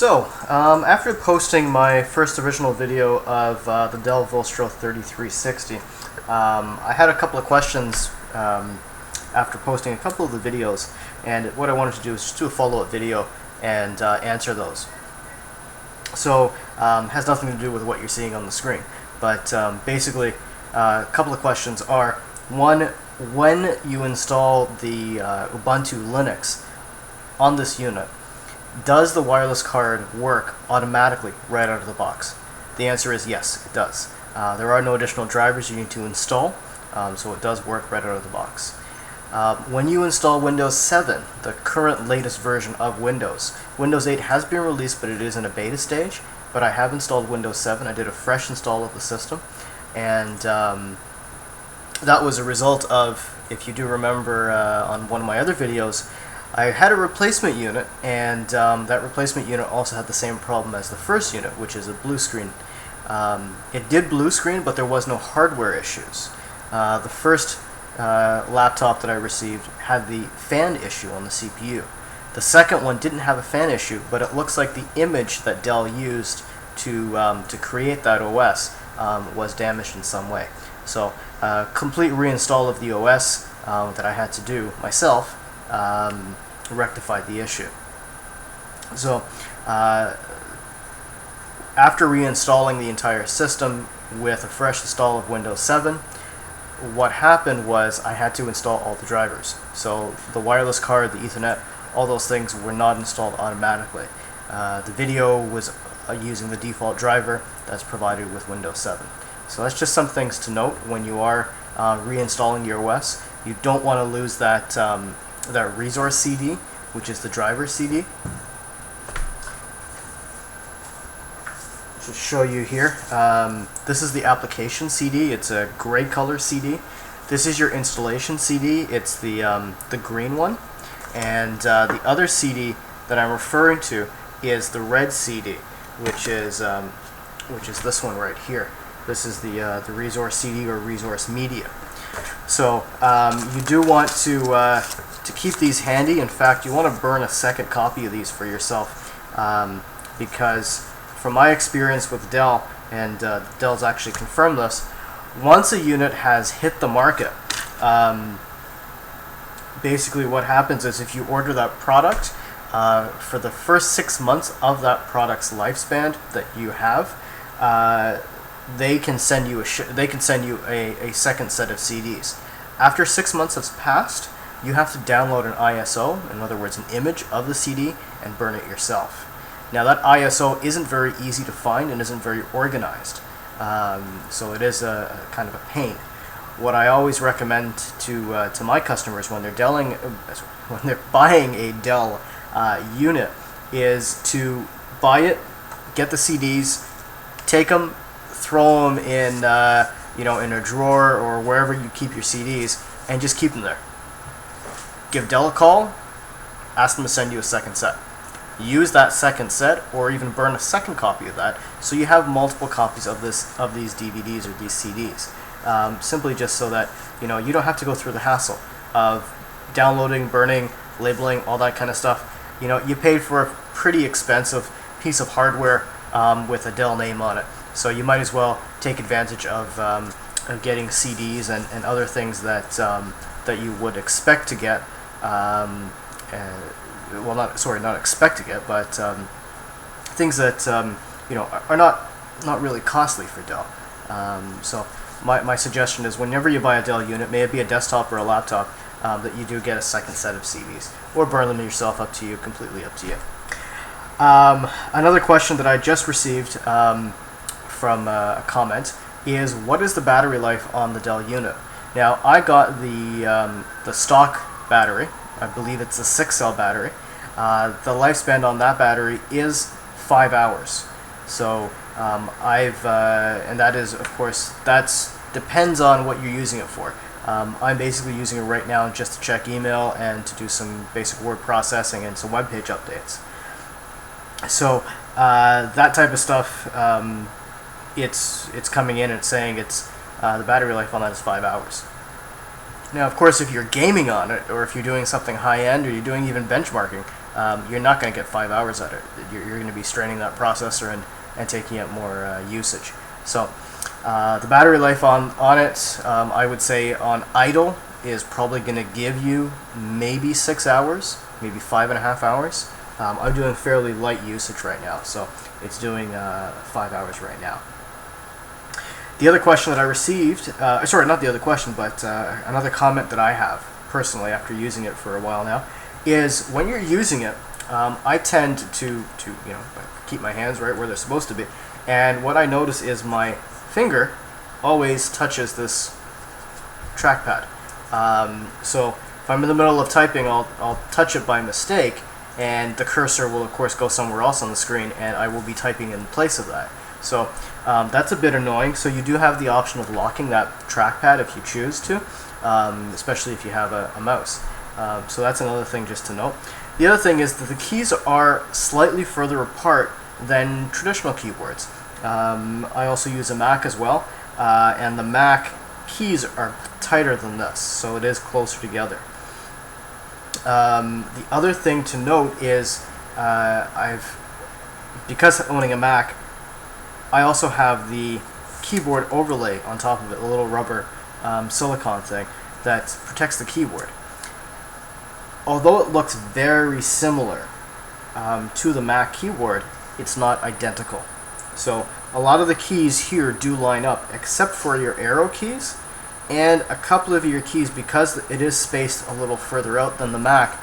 After posting my first original video of the DELL Vostro 3360, I had a couple of questions after posting a couple of the videos, and what I wanted to do is just do a follow-up video and answer those. Has nothing to do with what you're seeing on the screen, but basically a couple of questions are: one, when you install the Ubuntu Linux on this unit, does the wireless card work automatically right out of the box? The answer is yes, it does. There are no additional drivers you need to install, so it does work right out of the box. When you install Windows 7, the current latest version of Windows 8 has been released, but it is in a beta stage. But I have installed Windows 7. I did a fresh install of the system, and that was a result of, if you do remember on one of my other videos, I had a replacement unit, and that replacement unit also had the same problem as the first unit, which is a blue screen. It did blue screen, but there was no hardware issues. The first laptop that I received had the fan issue on the CPU. The second one didn't have a fan issue, but it looks like the image that Dell used to create that OS was damaged in some way. So complete reinstall of the OS that I had to do myself rectified the issue. So after reinstalling the entire system with a fresh install of Windows 7, what happened was I had to install all the drivers. So the wireless card, the Ethernet, all those things were not installed automatically. The video was using the default driver that's provided with Windows 7. So that's just some things to note when you are reinstalling your OS. You don't want to lose that that resource CD, which is the driver CD. To show you here, this is the application CD. It's a gray color CD. This is your installation CD. It's the green one, and the other CD that I'm referring to is the red CD, which is this one right here. This is the resource CD or resource media. So you do want to keep these handy. In fact, you want to burn a second copy of these for yourself, because from my experience with Dell, and Dell's actually confirmed this, once a unit has hit the market, basically what happens is if you order that product, for the first 6 months of that product's lifespan that you have, they can send you a second set of CDs. After 6 months has passed, you have to download an ISO, in other words an image of the CD, and burn it yourself. Now that ISO isn't very easy to find and isn't very organized, so it is a kind of a pain. What I always recommend to my customers when they're buying a Dell unit is to buy it, get the CDs, take them, throw them in in a drawer or wherever you keep your CDs, and just keep them there. Give Dell a call, ask them to send you a second set. Use that second set, or even burn a second copy of that, so you have multiple copies of these DVDs or these CDs. Simply just so that you don't have to go through the hassle of downloading, burning, labeling, all that kind of stuff. You paid for a pretty expensive piece of hardware with a Dell name on it, so you might as well take advantage of getting CDs and other things that that you would expect to get. Well, not expect to get, but things that are not really costly for Dell. So my suggestion is, whenever you buy a Dell unit, may it be a desktop or a laptop, that you do get a second set of CDs, or burn them yourself. Up to you, completely up to you. Another question that I just received from a comment is, what is the battery life on the Dell unit? Now, I got the stock battery. I believe it's a 6-cell battery. The lifespan on that battery is 5 hours. So and that is, of course, depends on what you're using it for. I'm basically using it right now just to check email and to do some basic word processing and some web page updates. So that type of stuff, it's coming in and it's saying the battery life on that is 5 hours. Now, of course, if you're gaming on it, or if you're doing something high-end, or you're doing even benchmarking, you're not going to get 5 hours at it. You're going to be straining that processor and taking out more usage. So the battery life on it, I would say on idle, is probably going to give you maybe 6 hours, maybe 5.5 hours. I'm doing fairly light usage right now, so it's doing 5 hours right now. The other question that I received, sorry, not the other question, but another comment that I have personally after using it for a while now, is when you're using it, I tend to keep my hands right where they're supposed to be, and what I notice is my finger always touches this trackpad. So if I'm in the middle of typing, I'll touch it by mistake, and the cursor will of course go somewhere else on the screen, and I will be typing in place of that. So that's a bit annoying. So you do have the option of locking that trackpad if you choose to, especially if you have a mouse. So that's another thing just to note. The other thing is that the keys are slightly further apart than traditional keyboards. I also use a Mac as well, and the Mac keys are tighter than this, so it is closer together. The other thing to note is because owning a Mac, I also have the keyboard overlay on top of it, a little rubber silicone thing that protects the keyboard. Although it looks very similar to the Mac keyboard, it's not identical. So a lot of the keys here do line up, except for your arrow keys and a couple of your keys, because it is spaced a little further out than the Mac.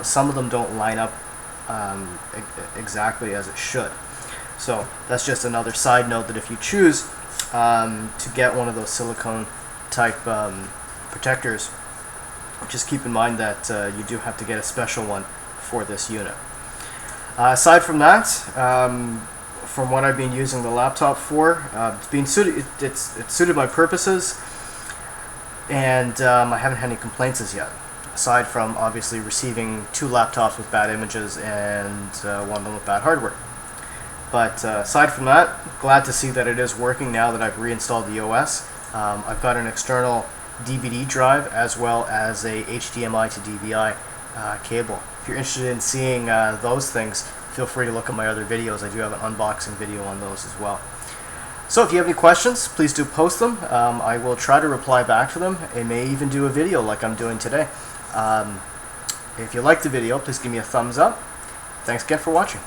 Some of them don't line up exactly as it should. So that's just another side note, that if you choose to get one of those silicone type protectors, just keep in mind that you do have to get a special one for this unit. Aside from that, from what I've been using the laptop for, it's suited my purposes, and I haven't had any complaints as yet, aside from obviously receiving 2 laptops with bad images and one of them with bad hardware. But aside from that, glad to see that it is working now that I've reinstalled the OS. I've got an external DVD drive as well as a HDMI to DVI cable. If you're interested in seeing those things, feel free to look at my other videos. I do have an unboxing video on those as well. So if you have any questions, please do post them. I will try to reply back to them, and may even do a video like I'm doing today. If you liked the video, please give me a thumbs up. Thanks again for watching.